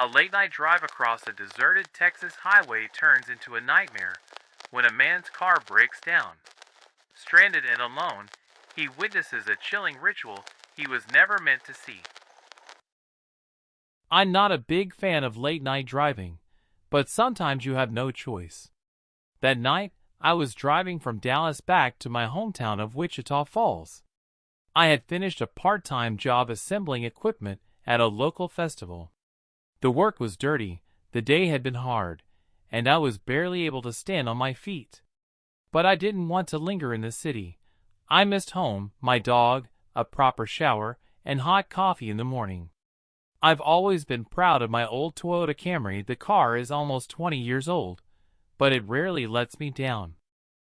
A late night drive across a deserted Texas highway turns into a nightmare when a man's car breaks down. Stranded and alone, he witnesses a chilling ritual he was never meant to see. I'm not a big fan of late night driving, but sometimes you have no choice. That night, I was driving from Dallas back to my hometown of Wichita Falls. I had finished a part-time job assembling equipment at a local festival. The work was dirty, the day had been hard, and I was barely able to stand on my feet. But I didn't want to linger in the city. I missed home, my dog, a proper shower, and hot coffee in the morning. I've always been proud of my old Toyota Camry. The car is almost 20 years old, but it rarely lets me down.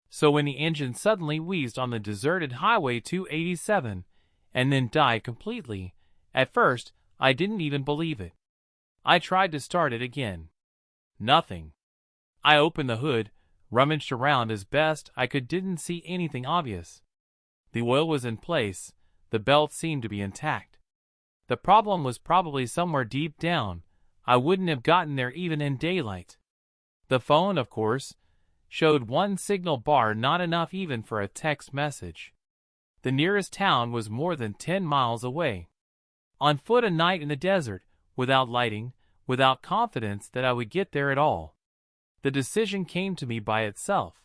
So when the engine suddenly wheezed on the deserted Highway 287 and then died completely, at first I didn't even believe it. I tried to start it again. Nothing. I opened the hood, rummaged around as best I could, didn't see anything obvious. The oil was in place, the belt seemed to be intact. The problem was probably somewhere deep down. I wouldn't have gotten there even in daylight. The phone, of course, showed one signal bar, not enough even for a text message. The nearest town was more than 10 miles away. On foot, a night in the desert, without lighting, without confidence that I would get there at all. The decision came to me by itself.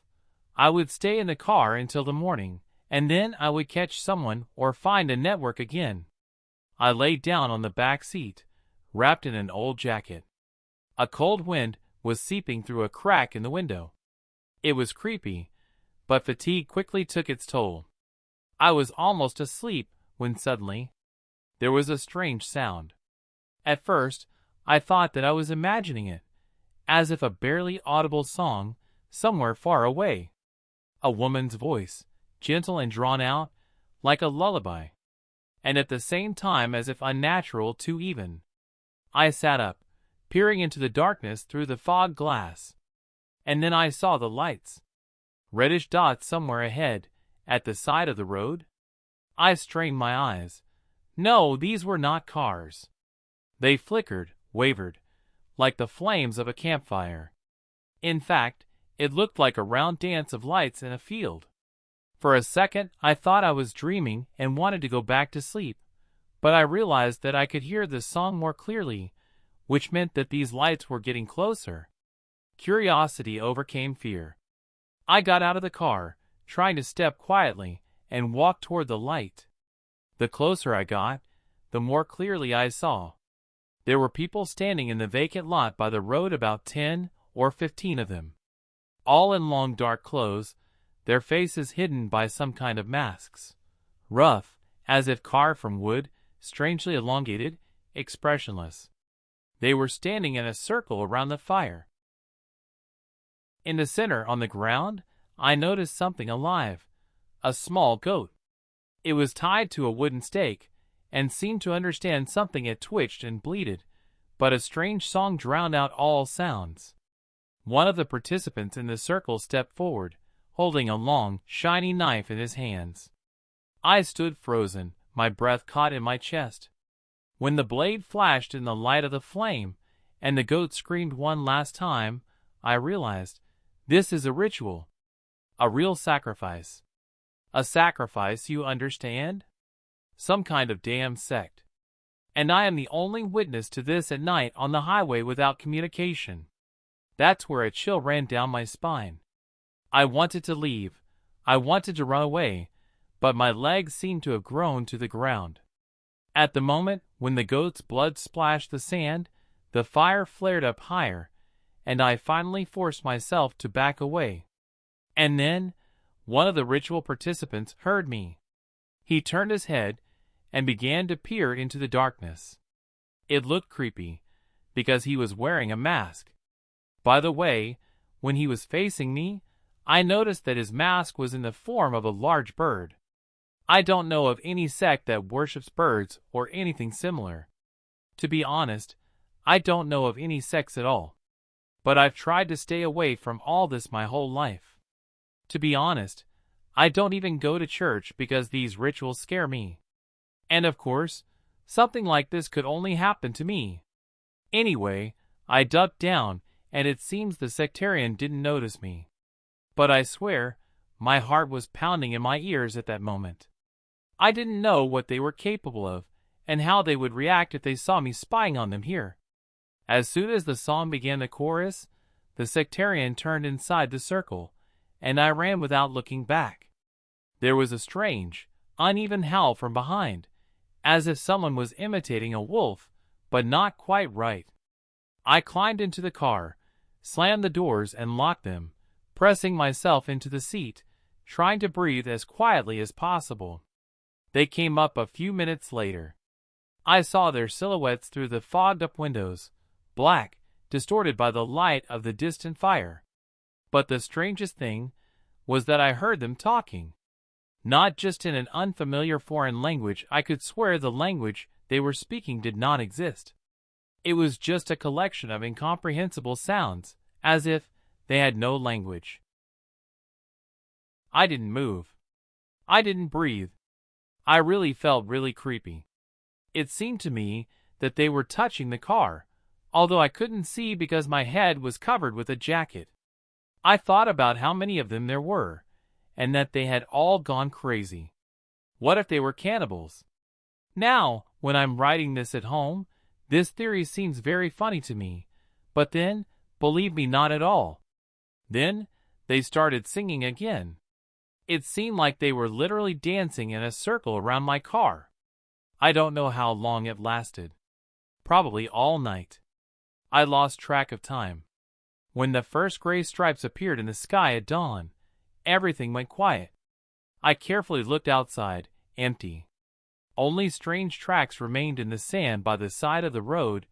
I would stay in the car until the morning, and then I would catch someone or find a network again. I lay down on the back seat, wrapped in an old jacket. A cold wind was seeping through a crack in the window. It was creepy, but fatigue quickly took its toll. I was almost asleep when suddenly there was a strange sound. At first, I thought that I was imagining it, as if a barely audible song somewhere far away. A woman's voice, gentle and drawn out, like a lullaby, and at the same time as if unnatural too even. I sat up, peering into the darkness through the fog glass, and then I saw the lights. Reddish dots somewhere ahead, at the side of the road. I strained my eyes. No, these were not cars. They flickered, wavered, like the flames of a campfire. In fact, it looked like a round dance of lights in a field. For a second, I thought I was dreaming and wanted to go back to sleep, but I realized that I could hear the song more clearly, which meant that these lights were getting closer. Curiosity overcame fear. I got out of the car, trying to step quietly, and walked toward the light. The closer I got, the more clearly I saw. There were people standing in the vacant lot by the road, about 10 or 15 of them, all in long dark clothes, their faces hidden by some kind of masks. Rough, as if carved from wood, strangely elongated, expressionless. They were standing in a circle around the fire. In the center, on the ground, I noticed something alive, a small goat. It was tied to a wooden stake, and seemed to understand something. It twitched and bleated, but a strange song drowned out all sounds. One of the participants in the circle stepped forward, holding a long, shiny knife in his hands. I stood frozen, my breath caught in my chest. When the blade flashed in the light of the flame, and the goat screamed one last time, I realized, this is a ritual. A real sacrifice. A sacrifice, you understand? Some kind of damn sect. And I am the only witness to this at night on the highway without communication. That's where a chill ran down my spine. I wanted to leave. I wanted to run away, but my legs seemed to have grown to the ground. At the moment when the goat's blood splashed the sand, the fire flared up higher, and I finally forced myself to back away. And then, one of the ritual participants heard me. He turned his head and began to peer into the darkness. It looked creepy, because he was wearing a mask. By the way, when he was facing me, I noticed that his mask was in the form of a large bird. I don't know of any sect that worships birds or anything similar. To be honest, I don't know of any sects at all. But I've tried to stay away from all this my whole life. To be honest, I don't even go to church because these rituals scare me. And of course, something like this could only happen to me. Anyway, I ducked down, and it seems the sectarian didn't notice me. But I swear, my heart was pounding in my ears at that moment. I didn't know what they were capable of, and how they would react if they saw me spying on them here. As soon as the song began the chorus, the sectarian turned inside the circle, and I ran without looking back. There was a strange, uneven howl from behind, as if someone was imitating a wolf, but not quite right. I climbed into the car, slammed the doors and locked them, pressing myself into the seat, trying to breathe as quietly as possible. They came up a few minutes later. I saw their silhouettes through the fogged-up windows, black, distorted by the light of the distant fire. But the strangest thing was that I heard them talking. Not just in an unfamiliar foreign language. I could swear the language they were speaking did not exist. It was just a collection of incomprehensible sounds, as if they had no language. I didn't move. I didn't breathe. I really felt really creepy. It seemed to me that they were touching the car, although I couldn't see because my head was covered with a jacket. I thought about how many of them there were, and that they had all gone crazy. What if they were cannibals? Now, when I'm writing this at home, this theory seems very funny to me, but then, believe me, not at all. Then, they started singing again. It seemed like they were literally dancing in a circle around my car. I don't know how long it lasted. Probably all night. I lost track of time. When the first gray stripes appeared in the sky at dawn, everything went quiet. I carefully looked outside, empty. Only strange tracks remained in the sand by the side of the road,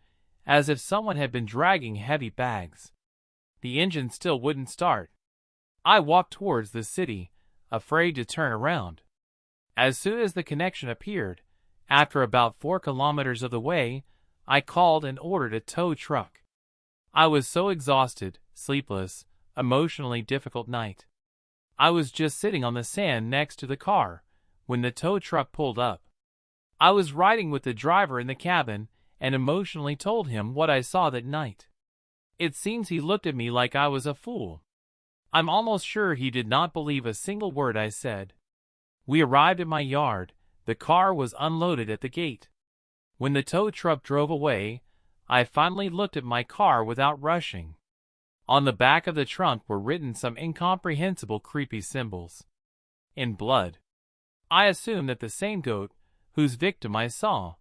as if someone had been dragging heavy bags. The engine still wouldn't start. I walked towards the city, afraid to turn around. As soon as the connection appeared, after about 4 kilometers of the way, I called and ordered a tow truck. I was so exhausted, sleepless, emotionally difficult night. I was just sitting on the sand next to the car when the tow truck pulled up. I was riding with the driver in the cabin and emotionally told him what I saw that night. It seems he looked at me like I was a fool. I'm almost sure he did not believe a single word I said. We arrived at my yard. The car was unloaded at the gate. When the tow truck drove away, I finally looked at my car without rushing. On the back of the trunk were written some incomprehensible creepy symbols. In blood. I assumed that the same goat, whose victim I saw,